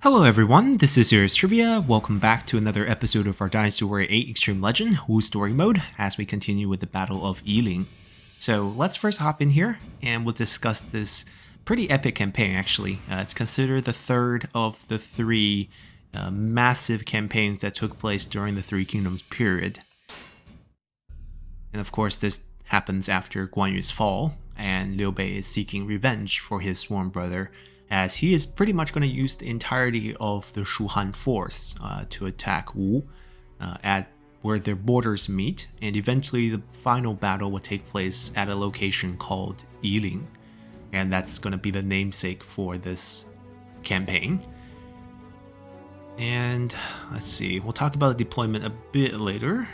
Hello everyone, this is Serious Trivia. Welcome back to another episode of our Dynasty Warrior 8 Extreme Legend Wu Story Mode as we continue with the Battle of Yiling. So let's first hop in here and we'll discuss this pretty epic campaign actually. It's considered the third of the three massive campaigns that took place during the Three Kingdoms period. And of course this happens after Guan Yu's fall and Liu Bei is seeking revenge for his sworn brother, as he is pretty much going to use the entirety of the Shu Han force to attack Wu at where their borders meet, and eventually the final battle will take place at a location called Yiling, and that's going to be the namesake for this campaign. And let's see, we'll talk about the deployment a bit later.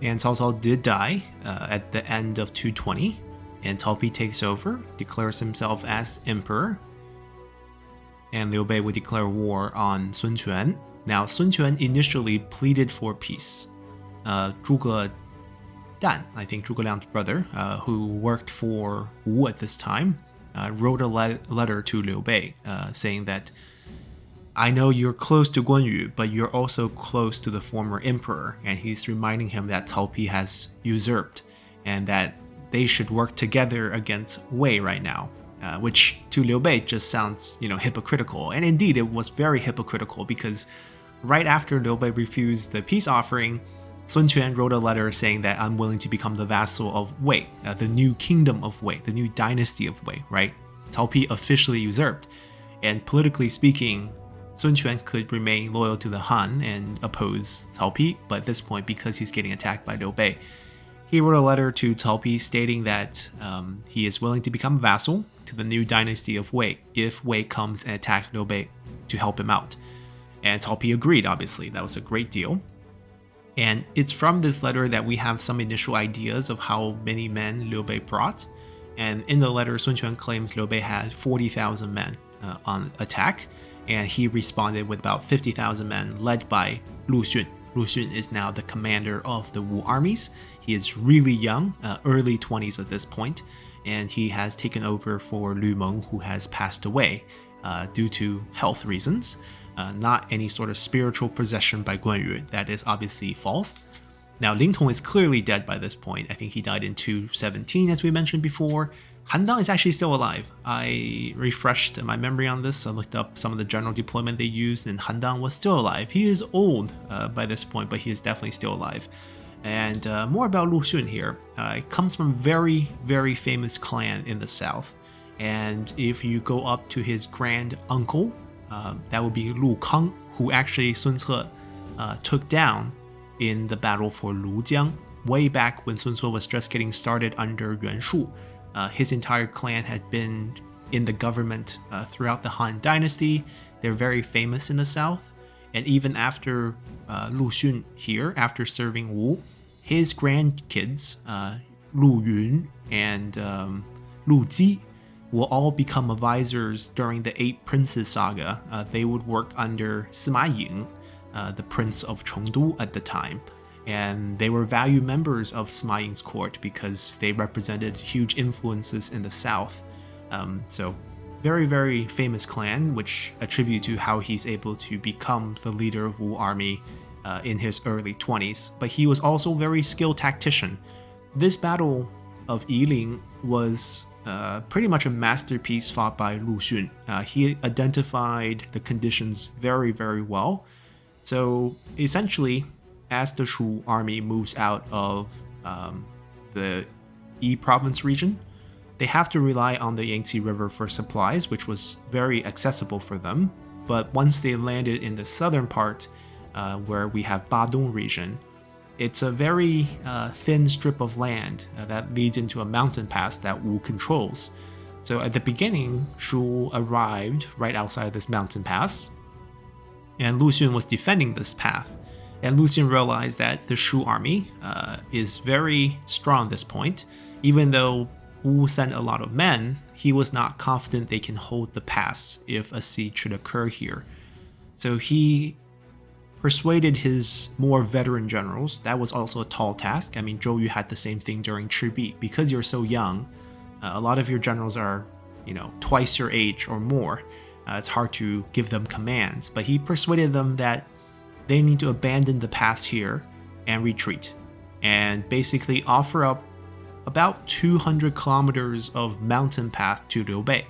And Cao Cao did die at the end of 220. And Cao Pi takes over, declares himself as emperor, and Liu Bei would declare war on Sun Quan. Now, Sun Quan initially pleaded for peace. Zhuge Dan, I think Zhuge Liang's brother, who worked for Wu at this time, wrote a letter to Liu Bei saying that, I know you're close to Guan Yu, but you're also close to the former emperor, and he's reminding him that Cao Pi has usurped, and that they should work together against Wei right now, which to Liu Bei just sounds, hypocritical. And indeed, it was very hypocritical because right after Liu Bei refused the peace offering, Sun Quan wrote a letter saying that I'm willing to become the vassal of Wei, the new kingdom of Wei, the new dynasty of Wei, right? Cao Pi officially usurped. And politically speaking, Sun Quan could remain loyal to the Han and oppose Cao Pi, but at this point, because he's getting attacked by Liu Bei, he wrote a letter to Cao Pi stating that he is willing to become vassal to the new dynasty of Wei if Wei comes and attacks Liu Bei to help him out. And Cao Pi agreed, obviously. That was a great deal. And it's from this letter that we have some initial ideas of how many men Liu Bei brought. And in the letter, Sun Quan claims Liu Bei had 40,000 men on attack, and he responded with about 50,000 men led by Lu Xun. Lu Xun is now the commander of the Wu armies. He is really young, early 20s at this point, and he has taken over for Lu Meng, who has passed away due to health reasons, not any sort of spiritual possession by Guan Yu. That is obviously false. Now, Ling Tong is clearly dead by this point. I think he died in 217, as we mentioned before. Han Dang is actually still alive. I refreshed my memory on this. I looked up some of the general deployment they used, and Han Dang was still alive. He is old by this point, but he is definitely still alive. And more about Lu Xun here. It comes from a very, very famous clan in the south. And if you go up to his grand uncle, that would be Lu Kang, who actually Sun Ce took down in the battle for Lujiang, way back when Sun Ce was just getting started under Yuan Shu. His entire clan had been in the government throughout the Han Dynasty. They're very famous in the south. And even after Lu Xun here, after serving Wu, his grandkids, Lu Yun and Lu Ji, will all become advisors during the Eight Princes saga. They would work under Sima Ying, the prince of Chengdu at the time. And they were valued members of Sima Ying's court because they represented huge influences in the south. So very, very famous clan, which attribute to how he's able to become the leader of Wu army in his early 20s. But he was also a very skilled tactician. This battle of Yiling was pretty much a masterpiece fought by Lu Xun. He identified the conditions very, very well. So essentially, as the Shu army moves out of the Yi province region, they have to rely on the Yangtze River for supplies, which was very accessible for them. But once they landed in the southern part, where we have Badong region, it's a very thin strip of land that leads into a mountain pass that Wu controls. So at the beginning, Shu arrived right outside this mountain pass, and Lu Xun was defending this path. And Lu Xun realized that the Shu army is very strong at this point. Even though Wu sent a lot of men, he was not confident they can hold the pass if a siege should occur here. So he persuaded his more veteran generals. That was also a tall task. I mean, Zhou Yu had the same thing during Chibi. Because you're so young, a lot of your generals are twice your age or more. It's hard to give them commands, but he persuaded them that they need to abandon the pass here and retreat, and basically offer up about 200 kilometers of mountain path to Liu Bei.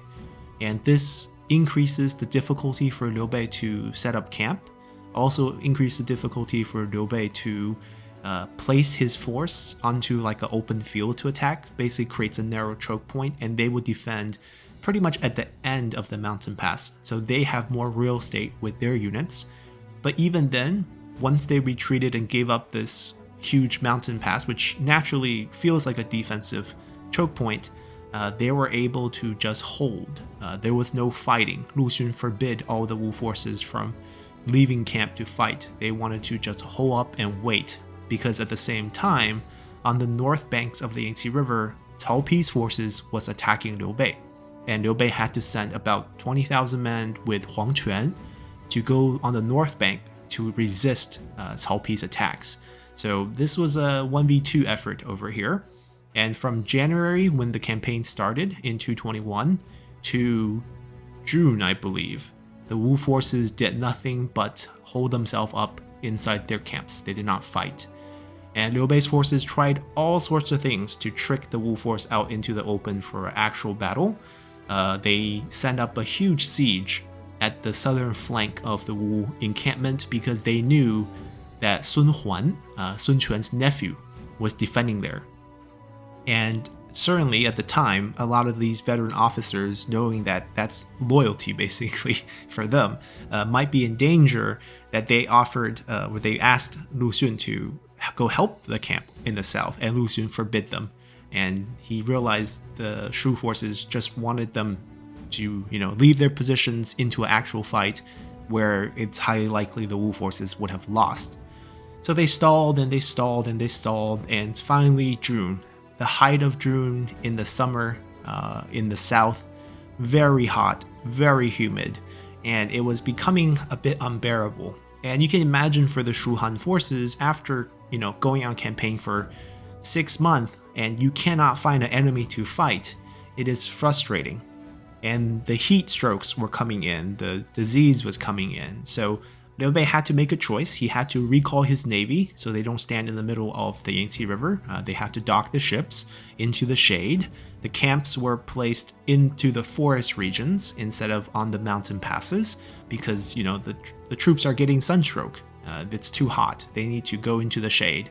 And this increases the difficulty for Liu Bei to set up camp, also increase the difficulty for Liu Bei to place his force onto like an open field to attack. Basically creates a narrow choke point, and they would defend pretty much at the end of the mountain pass, so they have more real estate with their units. But even then, once they retreated and gave up this huge mountain pass, which naturally feels like a defensive choke point, they were able to just hold. There was no fighting. Lu Xun forbid all the Wu forces from leaving camp to fight. They wanted to just hold up and wait, because at the same time, on the north banks of the Yangtze River, Cao Pi's forces was attacking Liu Bei, and Liu Bei had to send about 20,000 men with Huang Quan to go on the north bank to resist Cao Pi's attacks. So this was a 1v2 effort over here. And from January, when the campaign started in 221, to June, I believe, the Wu forces did nothing but hold themselves up inside their camps. They did not fight. And Liu Bei's forces tried all sorts of things to trick the Wu force out into the open for actual battle. They sent up a huge siege at the southern flank of the Wu encampment because they knew that Sun Huan, Sun Quan's nephew, was defending there. And certainly at the time, a lot of these veteran officers, knowing that that's loyalty basically for them, might be in danger, that they offered, or they asked Lu Xun to go help the camp in the south, and Lu Xun forbid them. And he realized the Shu forces just wanted them to, leave their positions into an actual fight where it's highly likely the Wu forces would have lost. So they stalled and they stalled and they stalled, and finally June, the height of June in the summer in the south, very hot, very humid, and it was becoming a bit unbearable. And you can imagine for the Shu Han forces, after going on campaign for 6 months and you cannot find an enemy to fight, it is frustrating. And the heat strokes were coming in, the disease was coming in. So Liu Bei had to make a choice. He had to recall his navy so they don't stand in the middle of the Yangtze River. They had to dock the ships into the shade. The camps were placed into the forest regions instead of on the mountain passes because, the troops are getting sunstroke. It's too hot. They need to go into the shade.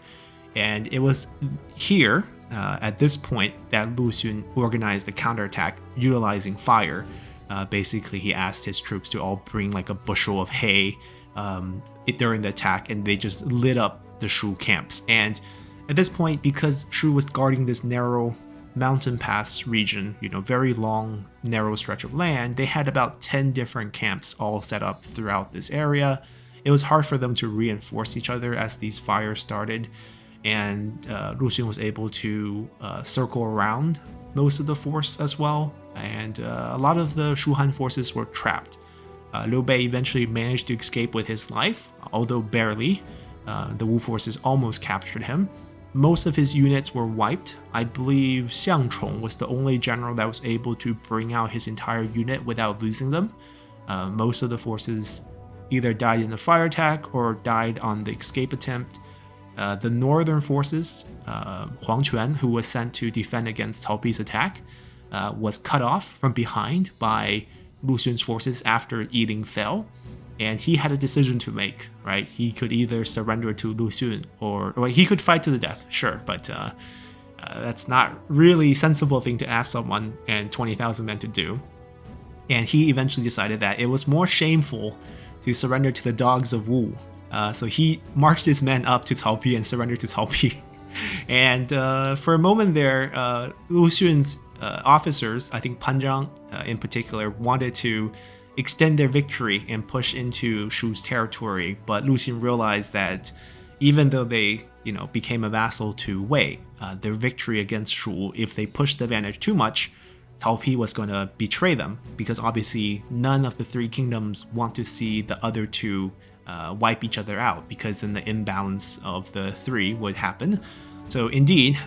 And it was here, at this point, that Lu Xun organized the counterattack utilizing fire. Basically, he asked his troops to all bring like a bushel of hay during the attack, and they just lit up the Shu camps. And at this point, because Shu was guarding this narrow mountain pass region, very long, narrow stretch of land, they had about 10 different camps all set up throughout this area. It was hard for them to reinforce each other as these fires started, and Lu Xun was able to circle around most of the force as well, and a lot of the Shu Han forces were trapped. Liu Bei eventually managed to escape with his life, although barely. The Wu forces almost captured him. Most of his units were wiped. I believe Xiang Chong was the only general that was able to bring out his entire unit without losing them. Most of the forces either died in the fire attack or died on the escape attempt. The northern forces, Huang Quan, who was sent to defend against Cao Pi's attack, was cut off from behind by Lu Xun's forces after Yiling fell, and he had a decision to make, right? He could either surrender to Lu Xun or he could fight to the death, sure, but that's not really a sensible thing to ask someone and 20,000 men to do. And he eventually decided that it was more shameful to surrender to the dogs of Wu. So he marched his men up to Cao Pi and surrendered to Cao Pi. And for a moment there, Lu Xun's officers, I think Pan Zhang in particular, wanted to extend their victory and push into Shu's territory, but Lu Xun realized that even though they, became a vassal to Wei, their victory against Shu, if they pushed the advantage too much, Cao Pi was going to betray them, because obviously none of the three kingdoms want to see the other two wipe each other out, because then the imbalance of the three would happen. So indeed,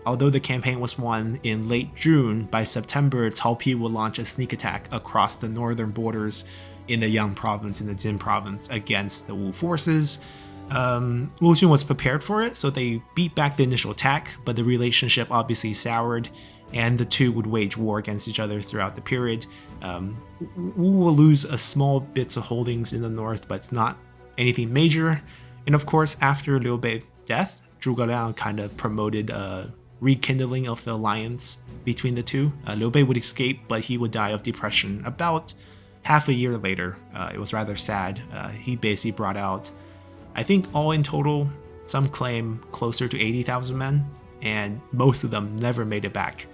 although the campaign was won in late June, by September, Cao Pi will launch a sneak attack across the northern borders in the Yang province, in the Jin province, against the Wu forces. Lu Xun was prepared for it, so they beat back the initial attack, but the relationship obviously soured, and the two would wage war against each other throughout the period. Wu will lose a small bits of holdings in the north, but it's not anything major. And of course, after Liu Bei's death, Zhuge Liang kind of promoted a rekindling of the alliance between the two. Liu Bei would escape, but he would die of depression about half a year later. It was rather sad. He basically brought out, I think all in total, some claim closer to 80,000 men, and most of them never made it back.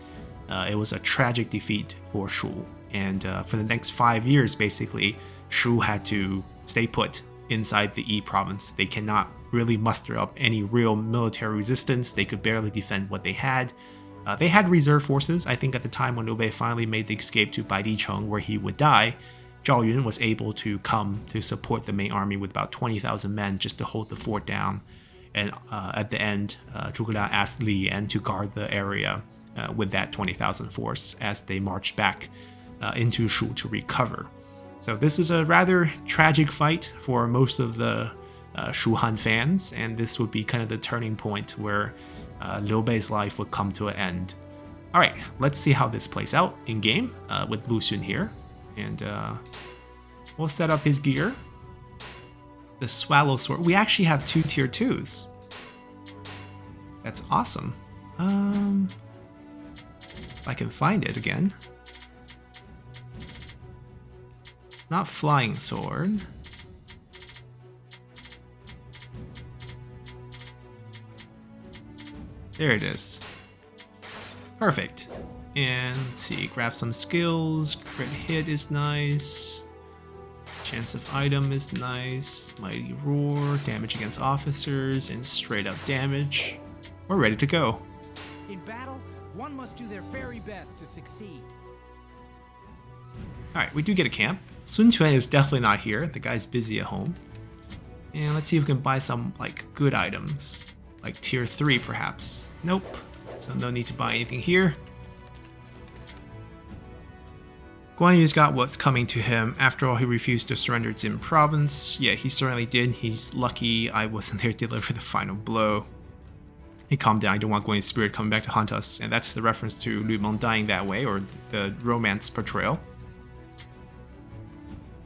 It was a tragic defeat for Shu, and for the next 5 years, basically, Shu had to stay put inside the Yi province. They cannot really muster up any real military resistance. They could barely defend what they had. They had reserve forces. I think at the time when Liu Bei finally made the escape to Baidicheng, where he would die, Zhao Yun was able to come to support the main army with about 20,000 men just to hold the fort down. And at the end, Zhuge Liang asked Li Yan to guard the area with that 20,000 force as they marched back into Shu to recover. So this is a rather tragic fight for most of the Shu Han fans, and this would be kind of the turning point where Liu Bei's life would come to an end. Alright, let's see how this plays out in game with Lu Xun here. And we'll set up his gear. The Swallow Sword. We actually have 2 tier 2s. That's awesome. If I can find it again. Not Flying Sword. There it is. Perfect. And let's see, grab some skills. Crit hit is nice. Chance of item is nice. Mighty Roar, damage against officers, and straight up damage. We're ready to go. In battle, one must do their very best to succeed. Alright, we do get a camp. Sun Quan is definitely not here. The guy's busy at home. And let's see if we can buy some like good items. Like tier 3 perhaps. Nope. So no need to buy anything here. Guan Yu's got what's coming to him. After all, he refused to surrender Jin province. Yeah, he certainly did. He's lucky I wasn't there to deliver the final blow. Hey, calm down. I don't want Guan Yu's spirit coming back to haunt us. And that's the reference to Lu Meng dying that way, or the romance portrayal.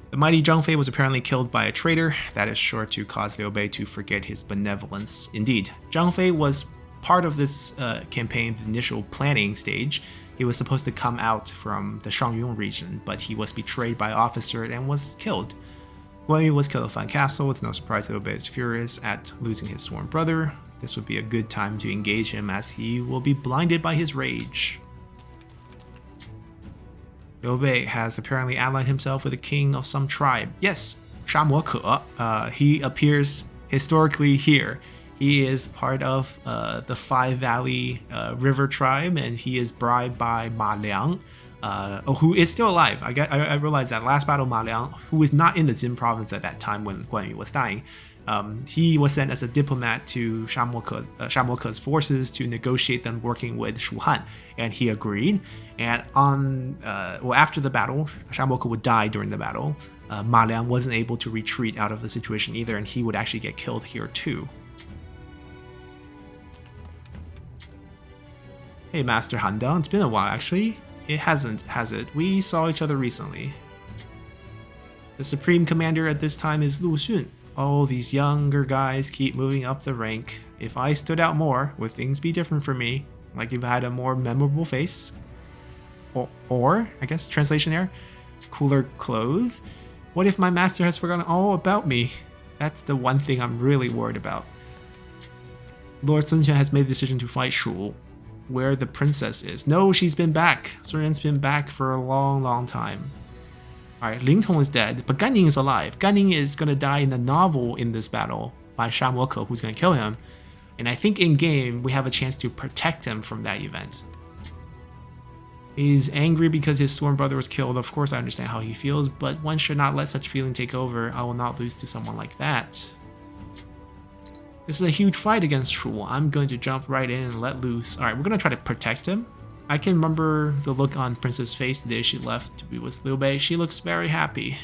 The mighty Zhang Fei was apparently killed by a traitor. That is sure to cause Liu Bei to forget his benevolence. Indeed, Zhang Fei was part of this campaign, the initial planning stage. He was supposed to come out from the Shangyong region, but he was betrayed by an officer and was killed. Guan Yu was killed at Fan Castle. It's no surprise Liu Bei is furious at losing his sworn brother. This would be a good time to engage him as he will be blinded by his rage. Liu Bei has apparently allied himself with a king of some tribe. Yes, Shamuo Ke. He appears historically here. He is part of the Five Valley River tribe, and he is bribed by Ma Liang, who is still alive. I realized that last battle, Ma Liang, who was not in the Jin province at that time when Guan Yu was dying, he was sent as a diplomat to Shamuo Ke's forces to negotiate them working with Shu Han, and he agreed. And after the battle, Shamuo Ke would die during the battle. Ma Liang wasn't able to retreat out of the situation either, and he would actually get killed here too. Hey, Master Handong, it's been a while actually. It hasn't, has it? We saw each other recently. The Supreme Commander at this time is Lu Xun. Oh, these younger guys keep moving up the rank. If I stood out more, would things be different for me? Like if I had a more memorable face? Or I guess, translation error, cooler clothes? What if my master has forgotten all about me? That's the one thing I'm really worried about. Lord Sun Quan has made the decision to fight Shu. Where the princess is. No, she's been back. Sun Yan's been back for a long time. Alright, Ling Tong is dead, but Gan Ning is alive. Gan Ning is gonna die in the novel in this battle by Shamuo Ke, who's gonna kill him. And I think in game, we have a chance to protect him from that event. He's angry because his sworn brother was killed. Of course I understand how he feels, but one should not let such feeling take over. I will not lose to someone like that. This is a huge fight against Chu. I'm going to jump right in and let loose. Alright, we're going to try to protect him. I can remember the look on Princess' face the day she left to be with Liu Bei. She looks very happy.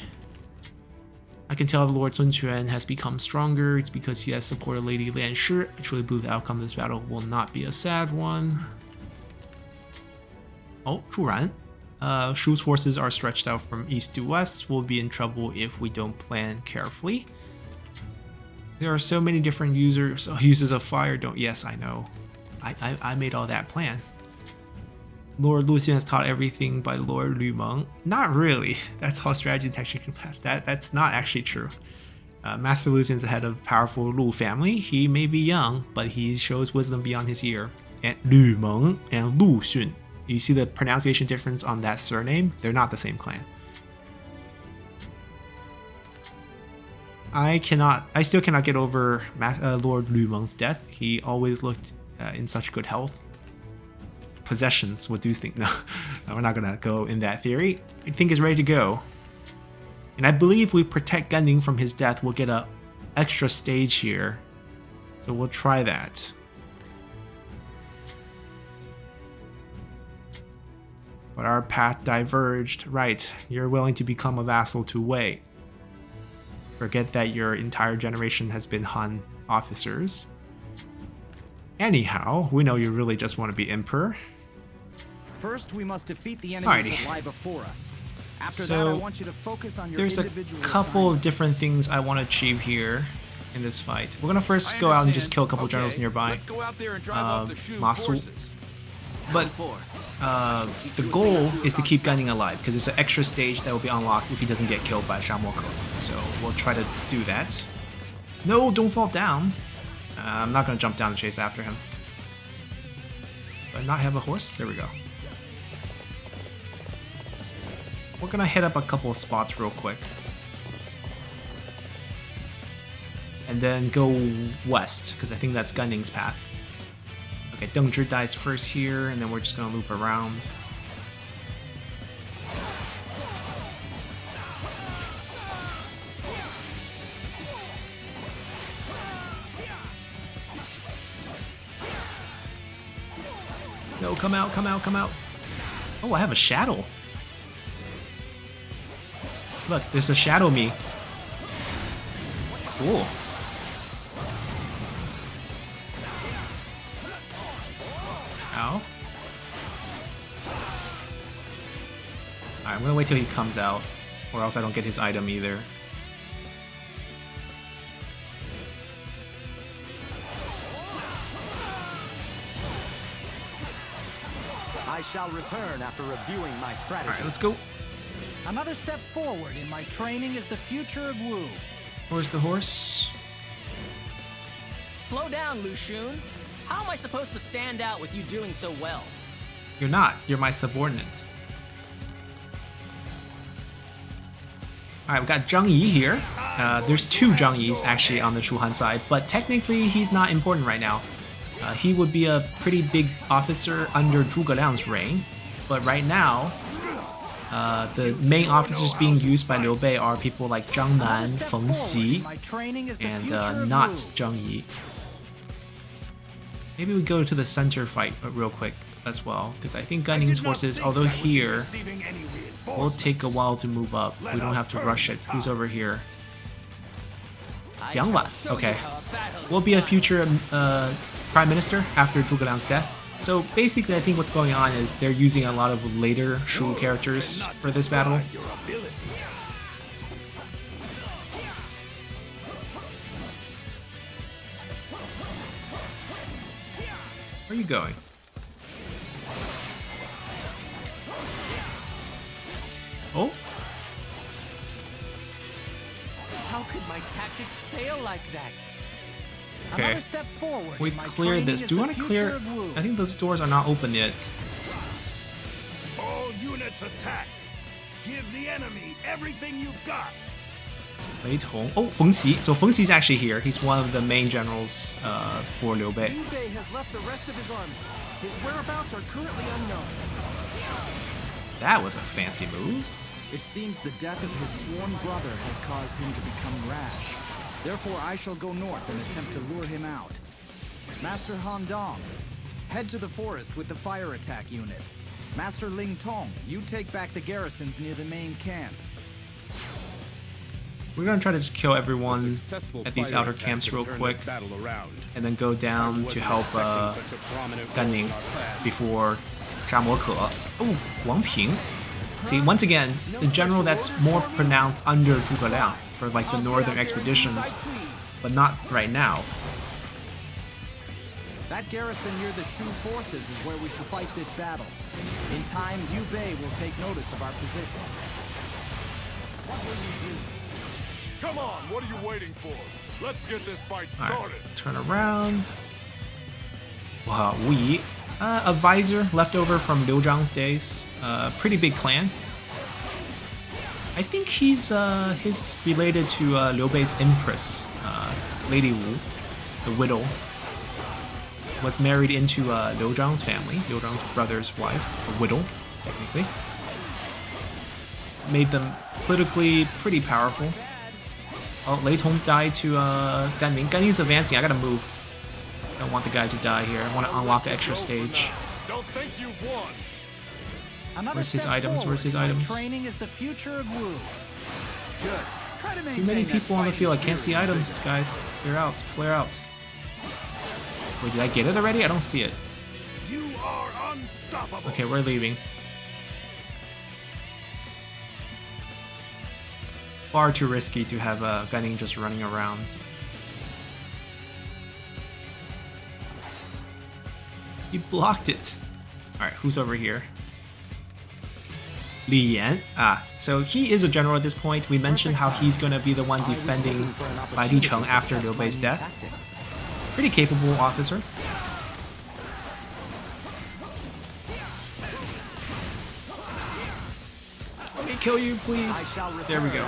I can tell the Lord Sun Quan has become stronger. It's because he has supported Lady Lian Shi. I truly believe the outcome of this battle will not be a sad one. Oh, Chu Ran. Shu's forces are stretched out from east to west. We'll be in trouble if we don't plan carefully. There are so many different uses of fire. Yes, I know. I made all that plan. Lord Lucian has taught everything by Lord Lu Meng. Not really. That's how strategy and tactics can pass. That's not actually true. Master Lucian is the head of powerful Lu family. He may be young, but he shows wisdom beyond his year. And Lu Meng and Lu Xun. You see the pronunciation difference on that surname? They're not the same clan. I still cannot get over Lord Lu Meng's death. He always looked in such good health. Possessions, what do you think? No, we're not gonna go in that theory. I think he's ready to go. And I believe we protect Guangling from his death, we'll get a extra stage here. So we'll try that. But our path diverged. Right, you're willing to become a vassal to Wei. Forget that your entire generation has been Han officers. Anyhow, we know you really just want to be emperor. First, we must defeat the enemies that lie before us. After that, I want you to focus on your individual There's a couple of different things I want to achieve here in this fight. We're gonna first go out and just kill a couple generals nearby. Let's go out there and drive off the Shu Masu. forces. But the goal is to keep Guangling alive, because there's an extra stage that will be unlocked if he doesn't get killed by Shamoko. So we'll try to do that. No, don't fall down. I'm not going to jump down and chase after him. Do I not have a horse? There we go. We're going to hit up a couple of spots real quick. And then go west, because I think that's Guangling's path. Okay, Deng Zhi dies first here, and then we're just gonna loop around. No, come out, come out, come out. Oh, I have a shadow. Look, there's a shadow me. Cool. Ow. Alright, I'm gonna wait till he comes out, or else I don't get his item either. I shall return after reviewing my strategy. Alright, let's go. Another step forward in my training is the future of Wu. Where's the horse? Slow down, Lu Xun. How am I supposed to stand out with you doing so well? You're not. You're my subordinate. Alright, we got Zhang Yi here. There's two Zhang Yis actually on the Shuhan side, but technically he's not important right now. He would be a pretty big officer under Zhuge Liang's reign, but right now, the main officers being used by Liu Bei are people like Zhang Nan, Feng Xi, and not Zhang Yi. Maybe we go to the center fight real quick as well, because I think Guangling's forces, although here, will take a while to move up. We don't have to rush it. Who's over here? Jiang Wan. Okay. Will be a future prime minister after Zhuge Liang's death. So basically, I think what's going on is they're using a lot of later Shu characters for this battle. Where are you going? Oh? How could my tactics fail like that? Okay. Another step forward. We clear this. Do you want to clear? I think those doors are not open yet. All units attack. Give the enemy everything you've got. Wei Tong. Oh, Feng Xi. So Feng Xi's actually here. He's one of the main generals for Liu Bei. Liu Bei has left the rest of his army. His whereabouts are currently unknown. That was a fancy move. It seems the death of his sworn brother has caused him to become rash. Therefore, I shall go north and attempt to lure him out. Master Han Dong, head to the forest with the fire attack unit. Master Ling Tong, you take back the garrisons near the main camp. We're gonna try to just kill everyone at these outer camps real quick, and then go down to help Guangling before 沙摩可. Oh, Wang Ping. See, once again, in general, that's more pronounced under Zhuge Liang for like the northern expeditions, but not right now. That garrison near the Shu forces is where we should fight this battle. In time, Liu Bei will take notice of our position. What will you do? Come on, what are you waiting for? Let's get this fight started. Right, turn around. Wow, Wu Yi, advisor left over from Liu Zhang's days. Pretty big clan. I think he's related to Liu Bei's empress, Lady Wu, the widow. Was married into Liu Zhang's family, Liu Zhang's brother's wife, the widow, technically. Made them politically pretty powerful. Oh, Lei Tong died to Guangling. Guangling's advancing. I gotta move. I don't want the guy to die here. I want to unlock an extra stage. Don't think you've won. Where's his items? Where's his items? Training is the future of Wu. Good. Try to Too maintain many that people on the fighting field. I can't see spirit. items, guys. Clear out. Clear out. Wait, did I get it already? I don't see it. You are unstoppable. Okay, we're leaving. Far too risky to have Guangling just running around. He blocked it. Alright, who's over here? Li Yan. So he is a general at this point. We mentioned how he's gonna be the one defending Bai Licheng after Liu Bei's death. Pretty capable officer. Let me kill you, please. There we go.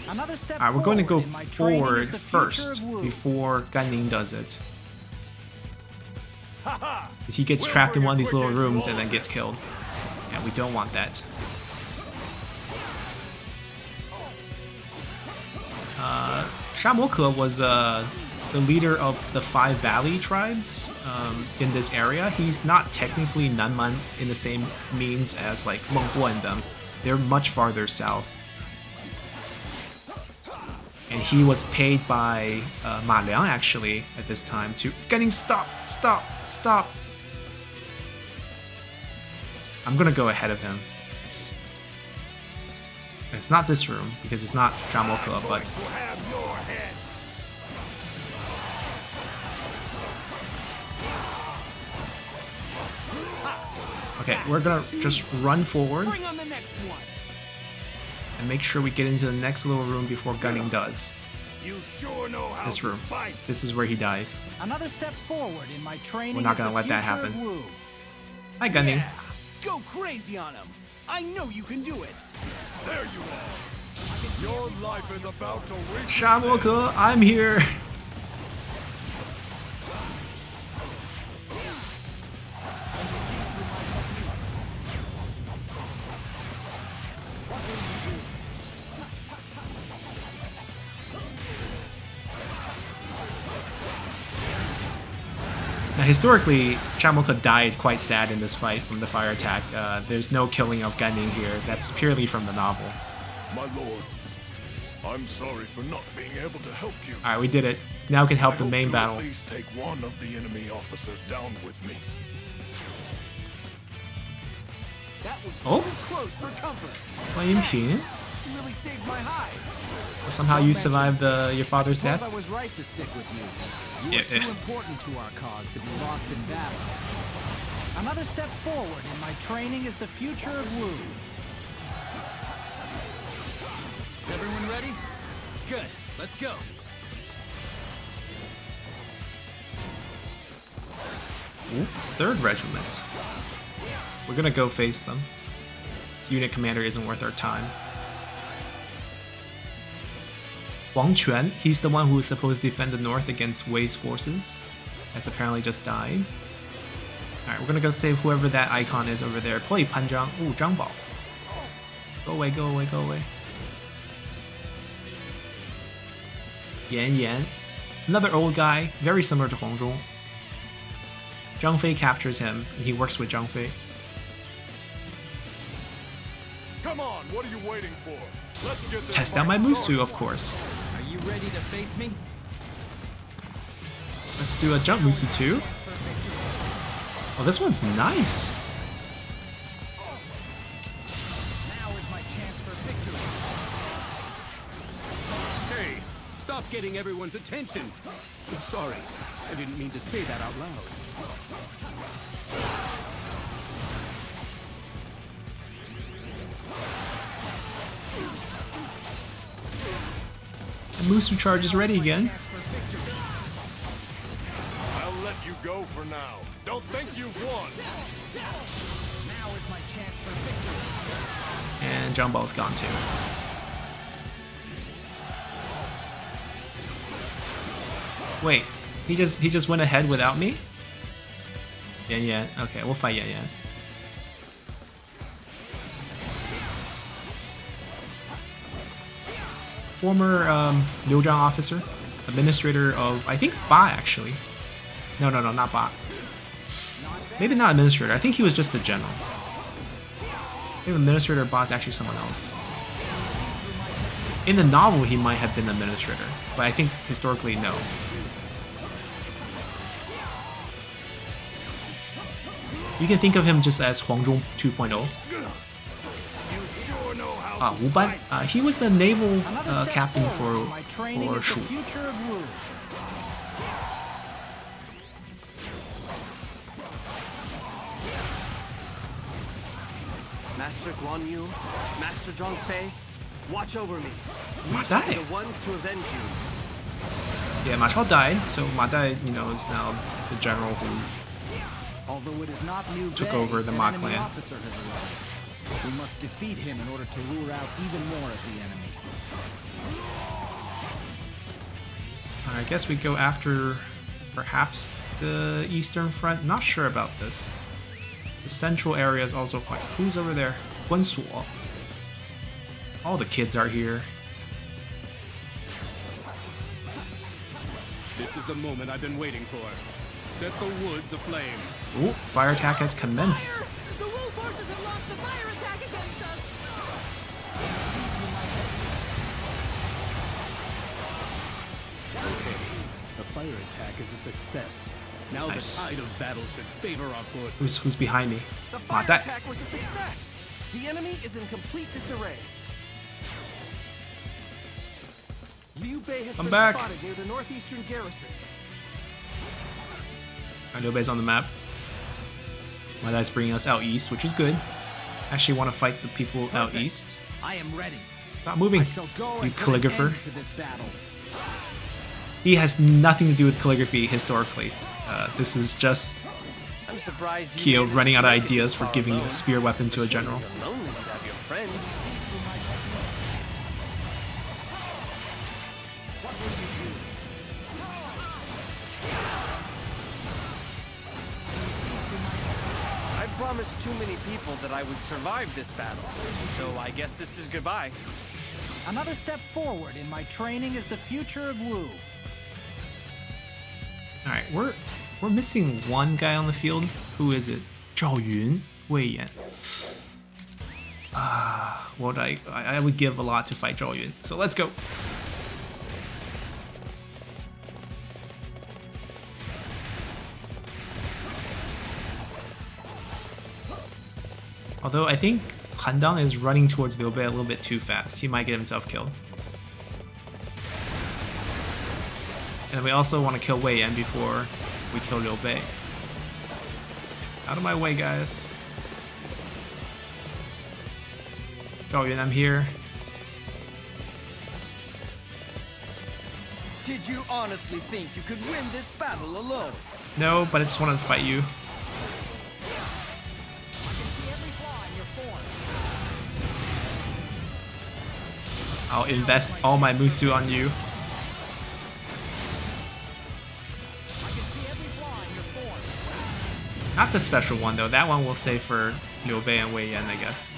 Alright, we're going to go forward first before Guangling does it. Because he gets trapped in one of these little rooms and then gets killed. Yeah, we don't want that. Sha Moke was the leader of the Five Valley tribes in this area. He's not technically Nanman in the same means as like Meng Huo and them. They're much farther south. And he was paid by Ma Liang actually at this time to getting stop. I'm gonna go ahead of him. It's not this room because it's not Sha Moke, but okay, we're gonna just run forward and make sure we get into the next little room before Guangling does. You sure know how This room. to fight. This is where he dies. Another step forward in my training. We're not is gonna the let that future happen. of Wu. Hi, Guangling. Yeah, go crazy on him. I know you can do it. There you are. Your life is about to reach Sha its end. Moke, I'm here. Now, historically, Sha Moke died quite sad in this fight from the fire attack. There's no killing of Guangling here. That's purely from the novel. My lord, I'm sorry for not being able to help you. Alright, we did it. Now we can help I the hope main to battle. At least take one of the enemy officers down with me. That was Oh. too close for comfort. Wang Yinping. You really saved my hide. Somehow you survived your father's Suppose death. I was right to stick with you. You Yeah, are too yeah. important to our cause to be lost in battle. Another step forward in my training is the future of Wu. Is everyone ready? Good. Let's go. Ooh, 3rd Regiment. We're gonna go face them. This unit commander isn't worth our time. Wang Quan, he's the one who was supposed to defend the north against Wei's forces. Has apparently just died. Alright, we're gonna go save whoever that icon is over there. Play Pan Zhang. Ooh, Zhang Bao. Go away, go away, go away. Yan Yan. Another old guy, very similar to Huang Zhong. Zhang Fei captures him, and he works with Zhang Fei. Come on, what are you waiting for? Let's get this Test fight out my Musu, started. of course. Are you ready to face me? Let's do a jump Musu too. Oh, this one's nice. Now is my chance for victory. Hey, stop getting everyone's attention. I'm sorry. I didn't mean to say that out loud. And Musu charge is ready again. Chance for victory. I'll let you go for now. Don't think you've won. Now is my chance for victory. And Zhang Bao's gone too. Wait, he just went ahead without me? Yan Yan. Okay, we'll fight Yan Yan. Former Liuzhang officer, administrator of, I think, Ba actually. No, not Ba. Maybe not administrator. I think he was just a general. Maybe administrator of Ba is actually someone else. In the novel, he might have been administrator, but I think historically, no. You can think of him just as Huang Zhong 2.0. You sure know how Wu Ban, he was the naval Another step captain forward in for my training is the Shu. future of Wu. Master Guan Yu, Master Zhang Fei, watch over me. Ma We shall be Dai. the ones to avenge you. Yeah, Ma Chao died, so Ma Dai, you know, is now the general who. Although it is not Liu Took Bei, over the an Ma enemy clan. officer has arrived. We must defeat him in order to lure out even more of the enemy. I guess we go after perhaps the Eastern Front. Not sure about this. The central area is also fine. Who's over there? Guansuo. All the kids are here. This is the moment I've been waiting for. Set the woods aflame. Ooh, fire attack has commenced. The Wu forces have launched a fire attack against us! Okay, the fire attack is a success. Now Nice. the tide of battle should favor our forces. Who's behind me? The Ma fire Dai. attack was a success. The enemy is in complete disarray. Liu Bei has I'm been back. spotted near the northeastern garrison. I know Bei's on the map. My Dai's bringing us out east, which is good. Actually want to fight the people out east. I am ready. Stop moving, I shall go you and put an calligrapher. end to this battle. He has nothing to do with calligraphy historically. This is just I'm surprised you Kyo managed running to out of make it ideas this for far giving alone. a spear weapon to a general. You're lonely without your friends. What will you do? I promised too many people that I would survive this battle, so I guess this is goodbye. Another step forward in my training is the future of Wu. All right, we're missing one guy on the field. Who is it? Zhao Yun, Wei Yan. What I would give a lot to fight Zhao Yun. So let's go. Although I think Han Dang is running towards Liu Bei a little bit too fast. He might get himself killed. And we also want to kill Wei Yan before we kill Liu Bei. Out of my way, guys. Zhao Yun, I'm here. Did you honestly think you could win this battle alone? No, but I just wanted to fight you. I can see every flaw in your form. I'll invest all my Musu on you. I can see every flaw in your form. Not the special one though. That one we'll save for Liu Bei and Wei Yan, I guess.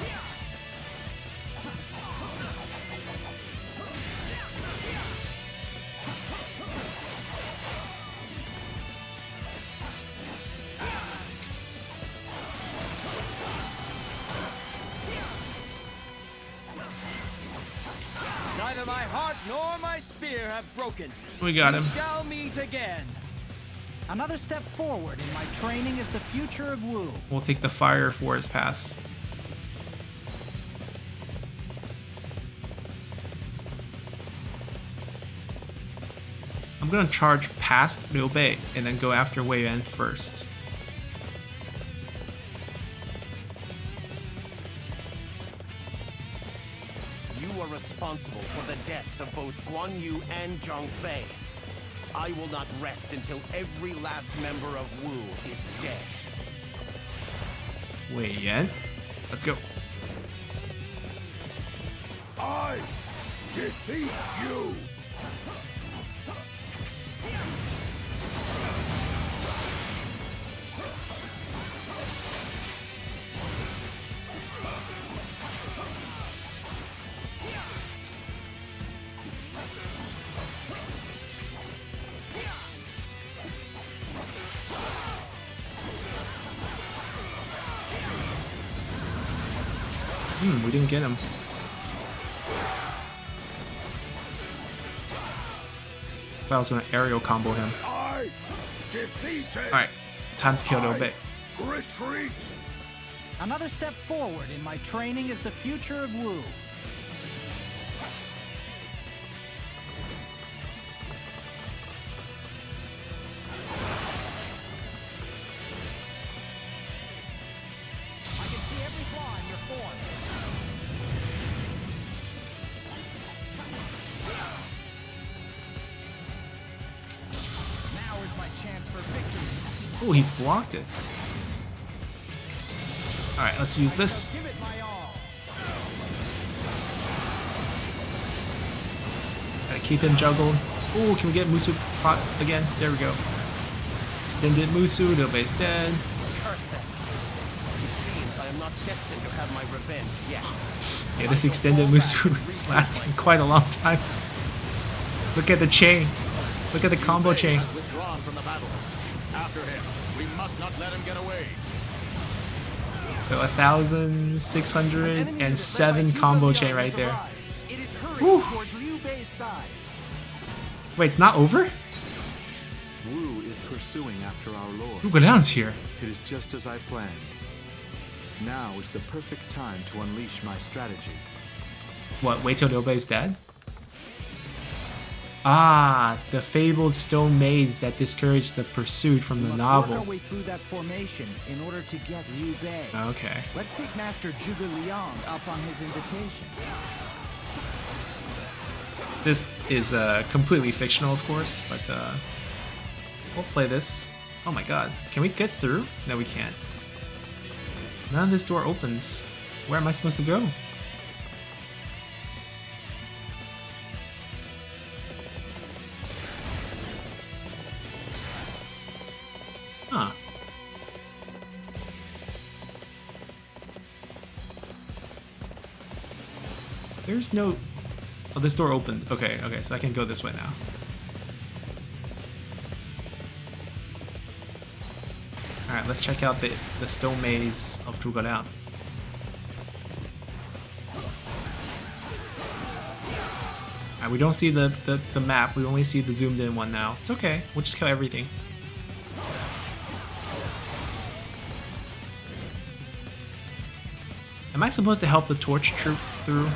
Neither my heart nor my spear have broken. We got We him. shall meet again. Another step forward in my training is the future of Wu. We'll take the Fire Forest Pass. I'm gonna charge past Liu Bei and then go after Wei Yuan first. You are responsible for the deaths of both Guan Yu and Zhang Fei. I will not rest until every last member of Wu is dead. Wei Yuan, let's go. I defeat you! We didn't get him. Thought I was gonna aerial combo him. I defeated! Alright, time to kill Liu Bei. Retreat! Another step forward in my training is the future of Wu. I can see every flaw in your form. Now is my chance for victory. Oh, he blocked it. Alright, let's use this. Give it my all. Gotta keep him juggled. Oh, can we get Musu pot again? There we go. Extended Musu, Liu Bei's dead. Curse them. It seems I am not destined to have my revenge yet. Yeah, this extended Musu is lasting quite a long time. Look at the chain. Look at the combo chain. Has withdrawn from the battle. After him. We must not let him get away. So 1,607 combo chain right there. It is Whew. hurrying towards Liu Bei's side. Wait, it's not over? Wu is pursuing after our lord. Zhuge here. It is just as I planned. Now is the perfect time to unleash my strategy. What, wait till Liu Bei's dead? Ah, the fabled stone maze that discouraged the pursuit from the We must work our novel. way through that formation in order to get Liu Bei. Okay. Let's take Master Zhuge Liang up on his invitation. This is completely fictional, of course, but we'll play this. Oh my god. Can we get through? No, we can't. None of this door opens. Where am I supposed to go? Huh. There's no... Oh, this door opened. Okay, okay, so I can go this way now. Alright, let's check out the stone maze of Zhuge Liang. Alright, we don't see the map, we only see the zoomed in one now. It's okay, we'll just kill everything. Am I supposed to help the torch troop through?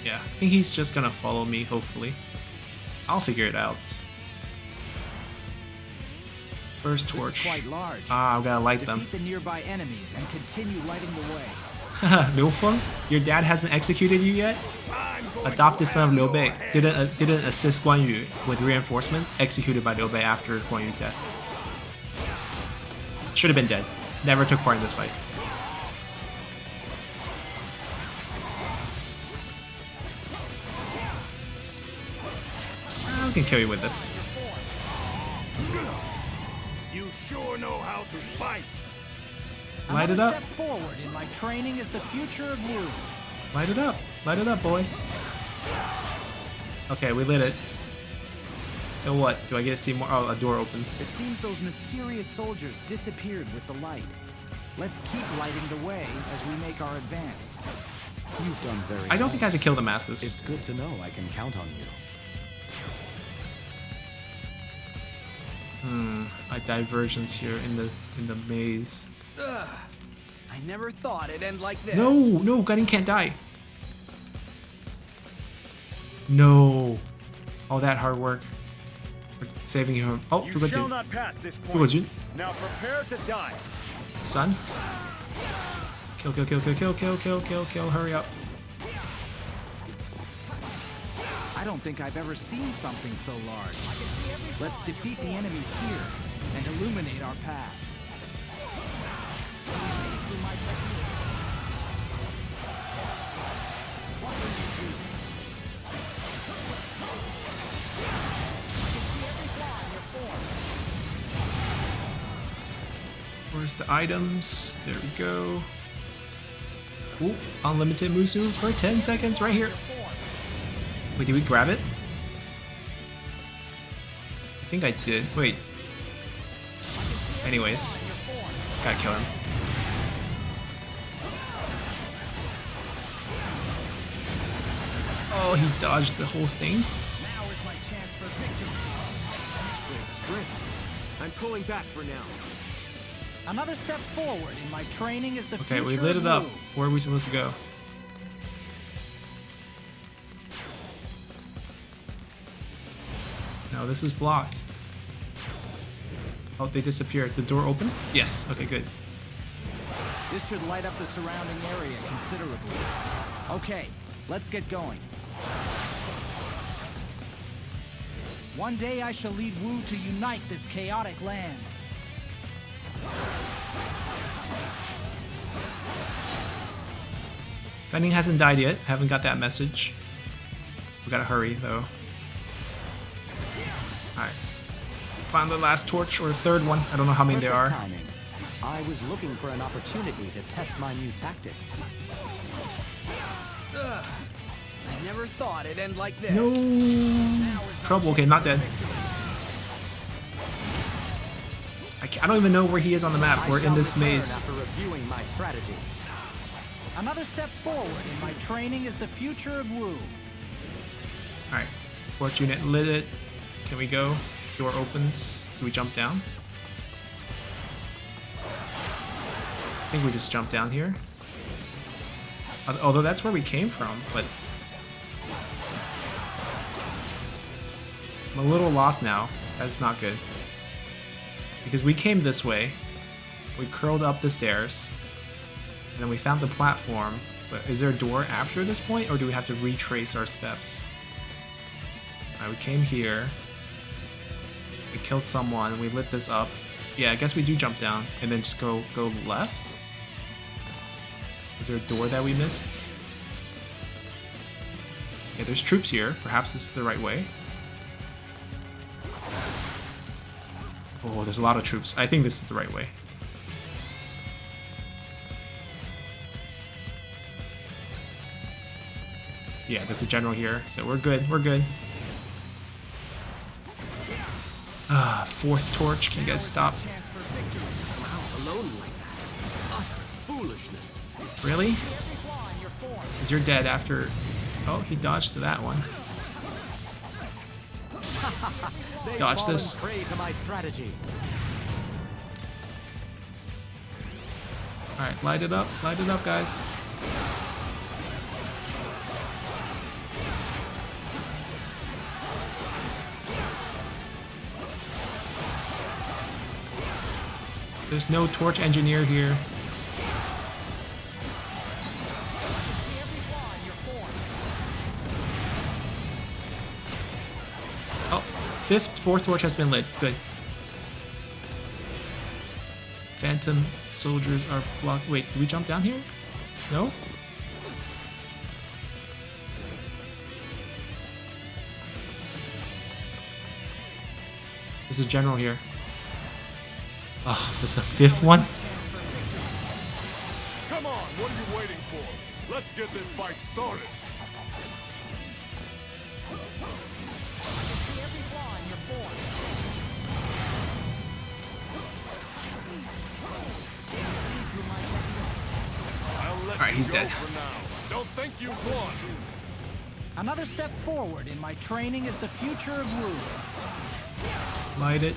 Yeah, I think he's just gonna follow me, hopefully. I'll figure it out. First This is torch. quite large. Ah, I've gotta light them. Defeat the nearby enemies and continue lighting the way. Liu Feng, your dad hasn't executed you yet? Adopted son of Liu Bei. Didn't assist Guan Yu with reinforcement. Executed by Liu Bei after Guan Yu's death. Should have been dead. Never took part in this fight. I can kill you with this. You sure know how to fight. Light it Another up. step forward in my training is the future of Wu. Light it up. Light it up, boy. Okay, we lit it. So what? Do I get to see more? Oh, a door opens. It seems those mysterious soldiers disappeared with the light. Let's keep lighting the way as we make our advance. You've done very I don't think I have to kill the masses. It's good to know I can count on you. My divergence here in the maze. Ugh. I never thought it'd end like this. No, Guiding can't die. No. All that hard work. For saving him. Oh, You forgot shall to. not pass this Who was point. you? Now prepare to die. Son. Kill. Hurry up. I don't think I've ever seen something so large. Let's defeat the enemies here and illuminate our path. Where's the items? There we go. Ooh, unlimited Musu for 10 seconds right here. Wait, did we grab it? I think I did. Wait. Anyways. Gotta kill him. Oh, he dodged the whole thing. Now is my chance for victory. Such great strength. I'm pulling back for now. Another step forward in my training is the Okay, future we lit of it up. Wu. Where are we supposed to go? No, this is blocked. Oh, they disappeared. The door open? Yes. Okay, good. This should light up the surrounding area considerably. Okay, let's get going. One day I shall lead Wu to unite this chaotic land. Guiding hasn't died yet. Haven't got that message. We gotta hurry though. Alright. Found the last torch or third one. I don't know how many there Perfect are. timing. I was looking for an opportunity to test my new tactics. Ugh. I never thought it'd end like this. No. Trouble. Okay, not dead. I don't even know where he is on the map. We're in this maze. After reviewing my strategy. Another step forward in my training is the future of Wu. Alright. Torch unit lit it. Can we go? Door opens. Do we jump down? I think we just jump down here. Although that's where we came from, but I'm a little lost now. That's not good. Because we came this way, we curled up the stairs, and then we found the platform. But is there a door after this point, or do we have to retrace our steps? Alright, we came here. We killed someone, we lit this up. Yeah, I guess we do jump down, and then just go left? Is there a door that we missed? Yeah, there's troops here. Perhaps this is the right way. Oh, there's a lot of troops. I think this is the right way. Yeah, there's a general here, so we're good. We're good. Ah, fourth torch. Can you guys stop? Alone like that. Utter foolishness. Really? Because you're dead after... Oh, he dodged that one. Dodge this. Prey to my strategy. Alright, light it up, guys. There's no torch engineer here. Oh, fourth torch has been lit. Good. Phantom soldiers are blocked. Wait, did we jump down here? No? There's a general here. Oh, this is the fifth one? Come on, what are you waiting for? Let's get this fight started. I can see every flaw in your form. Can you see through my technique? I'll let Alright, you he's go dead. for now. Don't think you've won. Another step forward in my training is the future of Wu. Light it.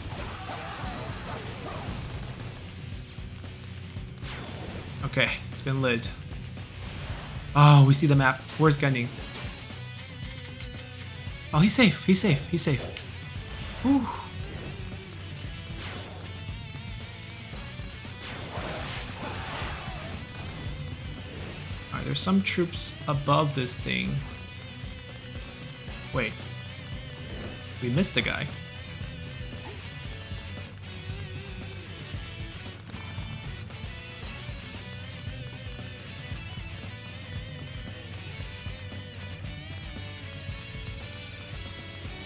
Okay, it's been lit. Oh, we see the map. Where's Guangling? Oh, he's safe. He's safe. He's safe. Whew. Alright, there's some troops above this thing. Wait. We missed the guy.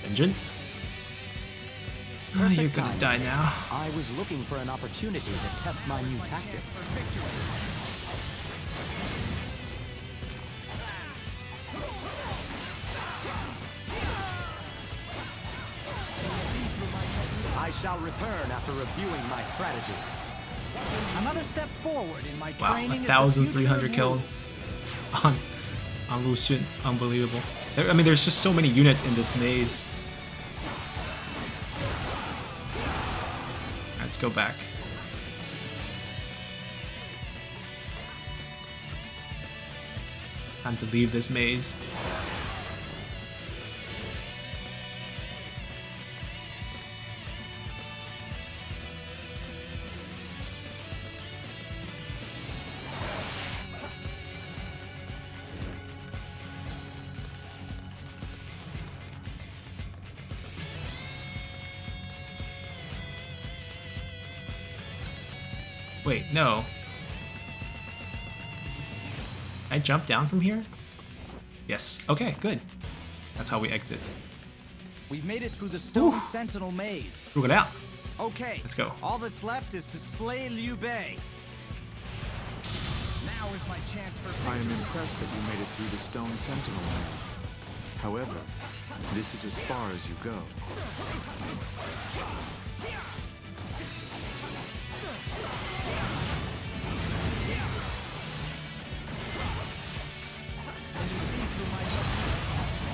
Engine? Oh, you're gonna die now. I was looking for an opportunity to test my new tactics. I shall return after reviewing my strategy. Another step forward in my Wow, training is the 1,300 future kills of Wu. on Lu Xun. Unbelievable. I mean, there's just so many units in this maze. Let's go back. Time to leave this maze. Wait, no. I jump down from here? Yes. Okay, good. That's how we exit. We've made it through the Stone Sentinel maze. 出个亮. Okay, Let's go. all that's left is to slay Liu Bei. Now is my chance for I am victory. impressed that you made it through the Stone Sentinel maze. However, this is as far as you go.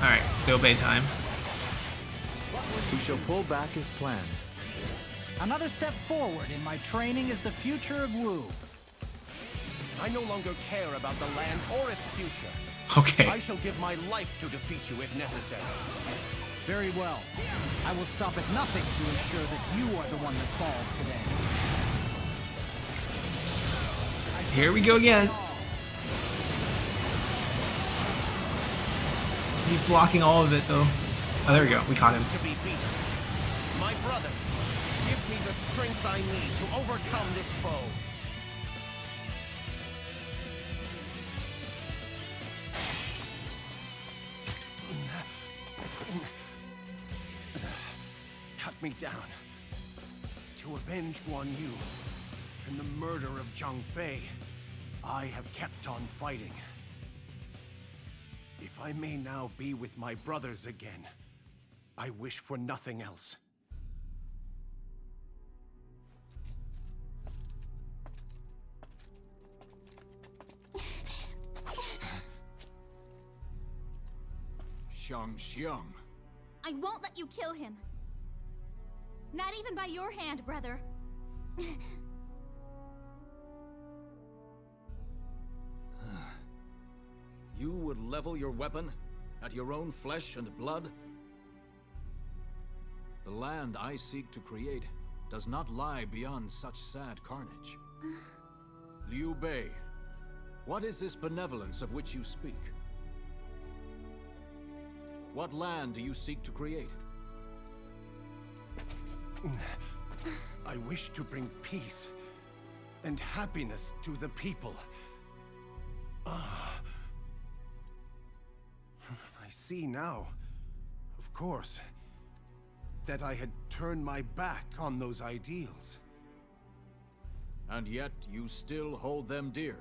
Alright, Liu Bei time. We shall pull back as planned. Another step forward in my training is the future of Wu. I no longer care about the land or its future. Okay. I shall give my life to defeat you if necessary. Very well. I will stop at nothing to ensure that you are the one that falls today. Here we go again. He's blocking all of it though. Oh, there we go. We caught him. To be beaten. My brothers, give me the strength I need to overcome this foe. Cut me down. To avenge Guan Yu and the murder of Zhang Fei, I have kept on fighting. If I may now be with my brothers again, I wish for nothing else. Xiang. I won't let you kill him. Not even by your hand, brother. You would level your weapon at your own flesh and blood? The land I seek to create does not lie beyond such sad carnage. Liu Bei, what is this benevolence of which you speak? What land do you seek to create? I wish to bring peace and happiness to the people. I see now, of course, that I had turned my back on those ideals. And yet you still hold them dear.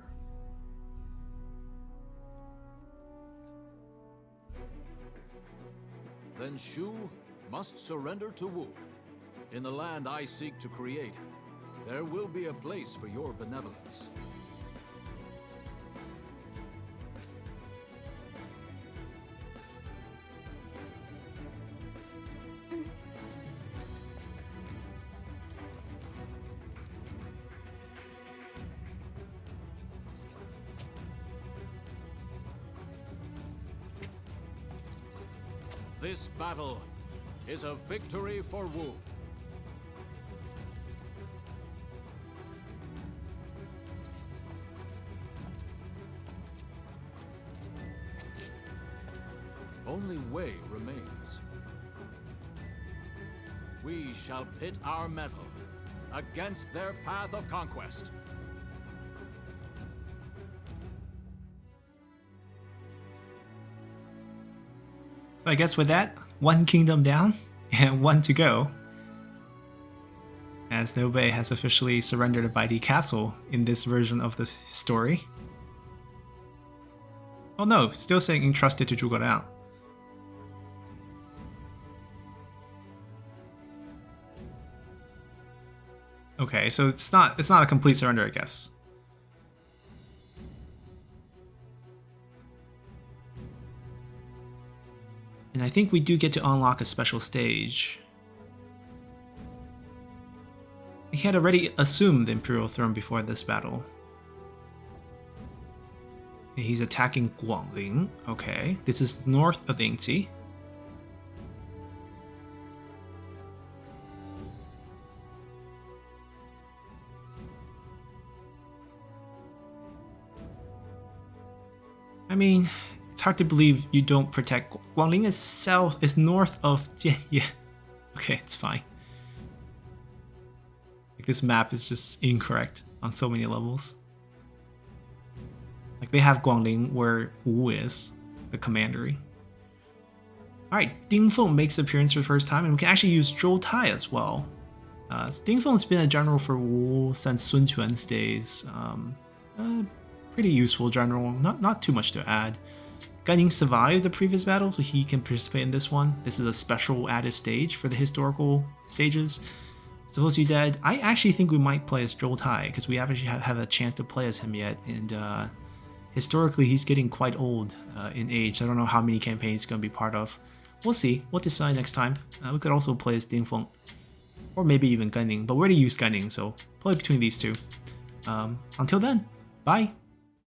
then Shu must surrender to Wu. In the land I seek to create, there will be a place for your benevolence. This battle is a victory for Wu. Only Wei remains. We shall pit our metal against their path of conquest. So I guess with that, one kingdom down and one to go, as Liu Bei has officially surrendered Baidi Castle in this version of the story. Oh no, still saying entrusted to Zhuge Liang. Okay, so it's not a complete surrender, I guess. And I think we do get to unlock a special stage. He had already assumed the Imperial throne before this battle. And he's attacking Guangling. Okay, this is north of Yingzi. I mean, it's hard to believe you don't protect. Guangling is north of Jianye. Okay, it's fine. Like, this map is just incorrect on so many levels. Like, they have Guangling where Wu is, the commandery. Alright, Ding Feng makes an appearance for the first time, and we can actually use Zhou Tai as well. Ding Feng's been a general for Wu since Sun Quan's days. Pretty useful general, not too much to add. Guanyin survived the previous battle, so he can participate in this one. This is a special added stage for the historical stages. Supposed to be dead. I actually think we might play as Zhou Tai, because we actually have a chance to play as him yet, and historically he's getting quite old in age. I don't know how many campaigns he's going to be part of. We'll see. We'll decide next time. We could also play as Ding Feng, or maybe even Guanyin, but we already used Guanyin, so play between these two. Until then, bye!